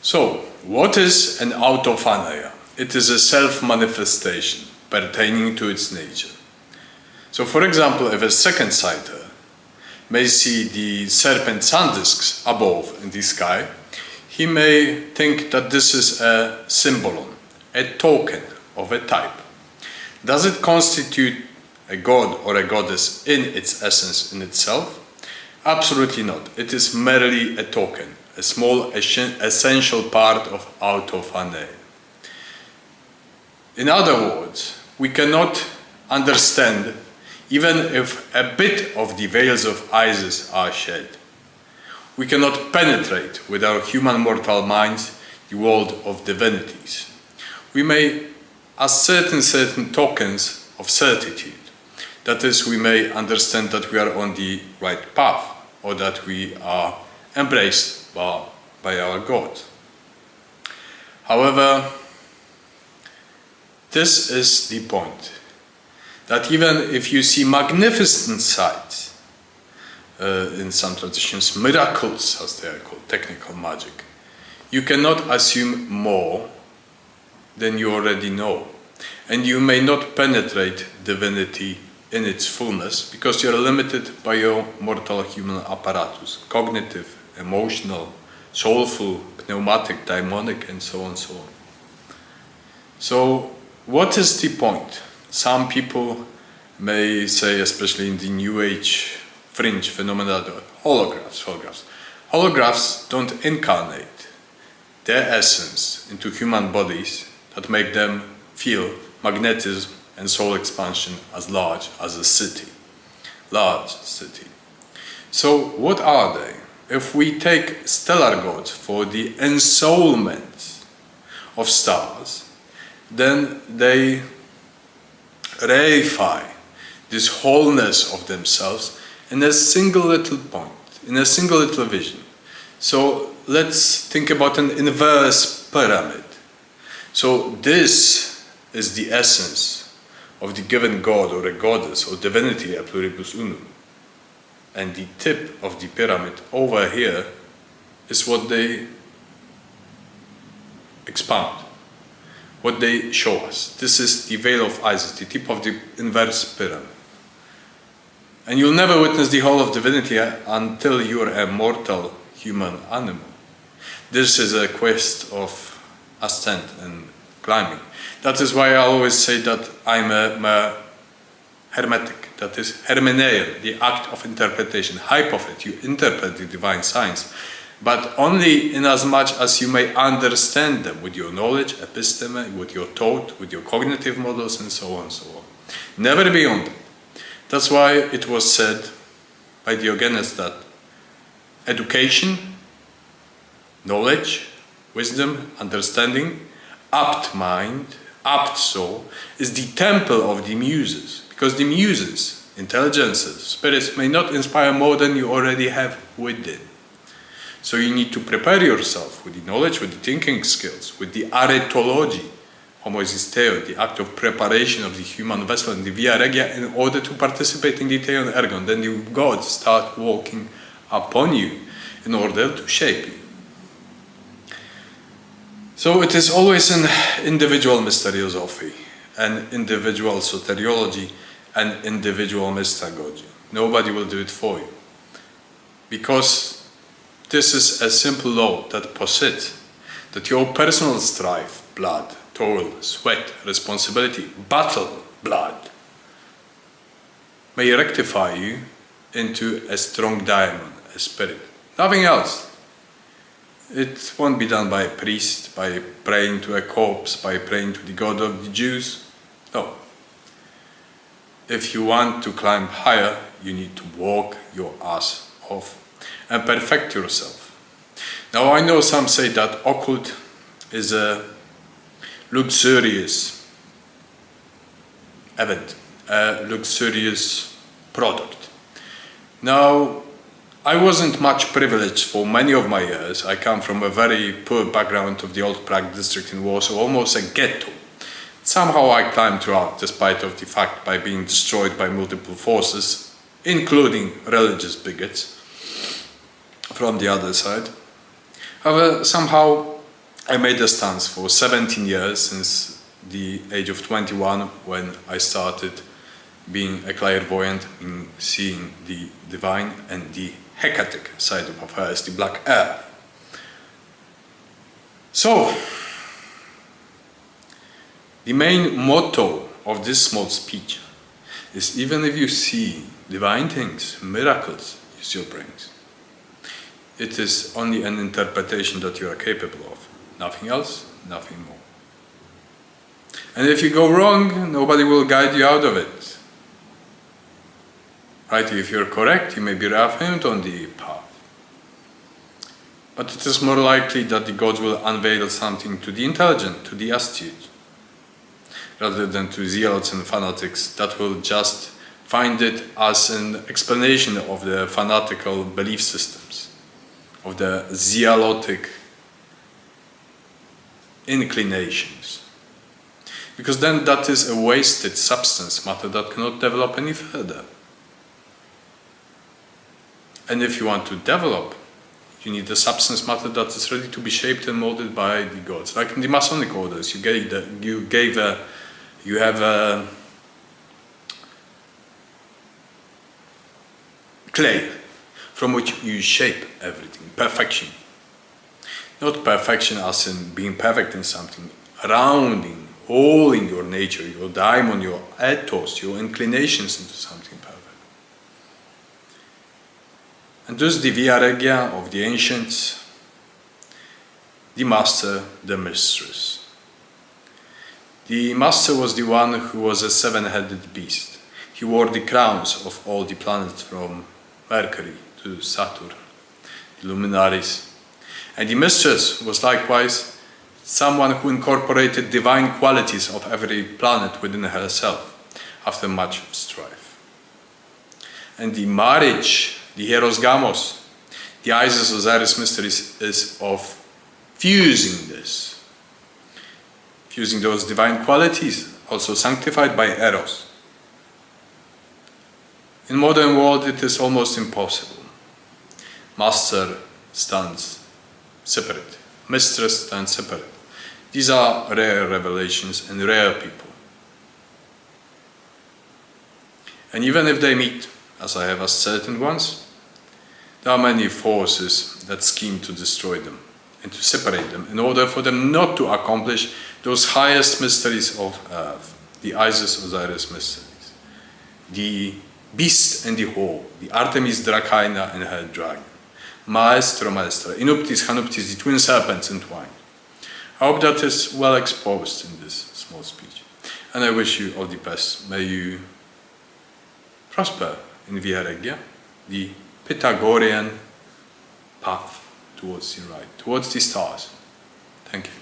So, what is an autophaneia? It is a self-manifestation pertaining to its nature. So, for example, if a second sighter may see the serpent sun discs above in the sky, he may think that this is a symbolon, a token of a type. Does it constitute a god or a goddess in its essence in itself? Absolutely not. It is merely a token, a small essential part of autophaneia. In other words, we cannot understand even if a bit of the veils of Isis are shed. We cannot penetrate with our human mortal minds the world of divinities. We may ascertain certain tokens of certitude. That is, we may understand that we are on the right path, or that we are embraced by our God. However, this is the point, that even if you see magnificent sights, in some traditions, miracles as they are called, technical magic, you cannot assume more than you already know. And you may not penetrate divinity in its fullness because you are limited by your mortal human apparatus, cognitive, emotional, soulful, pneumatic, daimonic, and so on and so on. So, what is the point? Some people may say, especially in the New Age fringe phenomena, holographs. Holographs don't incarnate their essence into human bodies that make them feel magnetism and soul expansion as large as a city. Large city. So what are they? If we take stellar gods for the ensoulment of stars, then they reify this wholeness of themselves in a single little point, in a single little vision. So let's think about an inverse pyramid. So this is the essence of the given god or a goddess or divinity, a pluribus unum. And the tip of the pyramid over here is what they expound, what they show us. This is the veil of Isis, the tip of the inverse pyramid. And you'll never witness the whole of divinity until you're a mortal human animal. This is a quest of ascent and climbing. That is why I always say that I'm a hermetic, that is hermeneuo, the act of interpretation, hypophet, you interpret the divine signs, but only in as much as you may understand them with your knowledge, episteme, with your thought, with your cognitive models, and so on and so on. Never beyond that. That's why it was said by Diogenes that education, knowledge, wisdom, understanding, apt mind, apt soul, is the temple of the muses. Because the muses, intelligences, spirits may not inspire more than you already have within. So you need to prepare yourself with the knowledge, with the thinking skills, with the aretology, homoexisteo, the act of preparation of the human vessel and the via regia in order to participate in the theon ergon. Then the gods start walking upon you in order to shape you. So it is always an individual mysteriosophy, an individual soteriology, an individual mystagogy. Nobody will do it for you. Because this is a simple law that posits that your personal strife, blood, toil, sweat, responsibility, battle, blood, may rectify you into a strong diamond, a spirit. Nothing else. It won't be done by a priest, by praying to a corpse, by praying to the God of the Jews. No. If you want to climb higher, you need to walk your ass off and perfect yourself. Now I know some say that occult is a luxurious event, a luxurious product. Now, I wasn't much privileged for many of my years. I come from a very poor background of the Old Prague district in Warsaw, almost a ghetto. Somehow I climbed throughout, despite of the fact by being destroyed by multiple forces, including religious bigots from the other side. However, somehow I made a stance for 17 years, since the age of 21, when I started being a clairvoyant, in seeing the divine and the Hecate side of affairs, the black air. So, the main motto of this small speech is, even if you see divine things, miracles, use your brains. It is only an interpretation that you are capable of. Nothing else, nothing more. And if you go wrong, nobody will guide you out of it. Right? If you're correct, you may be reaffirmed on the path. But it is more likely that the gods will unveil something to the intelligent, to the astute, rather than to zealots and fanatics that will just find it as an explanation of the fanatical belief systems, of the zealotic inclinations. Because then that is a wasted substance matter that cannot develop any further. And if you want to develop, you need a substance matter that is ready to be shaped and molded by the gods. Like in the Masonic orders, you have a clay from which you shape everything, perfection. Not perfection as in being perfect in something, rounding, all in your nature, your daimon, your ethos, your inclinations into something perfect. And thus the Via Regia of the ancients, the master, the mistress. The master was the one who was a seven-headed beast. He wore the crowns of all the planets from Mercury to Saturn, the luminaries. And the mistress was likewise someone who incorporated divine qualities of every planet within herself after much strife. And the marriage, the Hieros Gamos, the Isis Osiris mysteries, is of fusing this, fusing those divine qualities, also sanctified by Eros. In modern world, it is almost impossible. Master stands separate, mistress stands separate. These are rare revelations and rare people. And even if they meet, as I have ascertained once, there are many forces that scheme to destroy them and to separate them in order for them not to accomplish those highest mysteries of earth, the Isis Osiris mysteries, the beast and the whore, the Artemis Dracaena and her dragon, Maestro Maestra, Inuptis Hanuptis, the twin serpents entwined. I hope that is well exposed in this small speech. And I wish you all the best. May you prosper in Via Regia, the Pythagorean path towards the right, towards the stars. Thank you.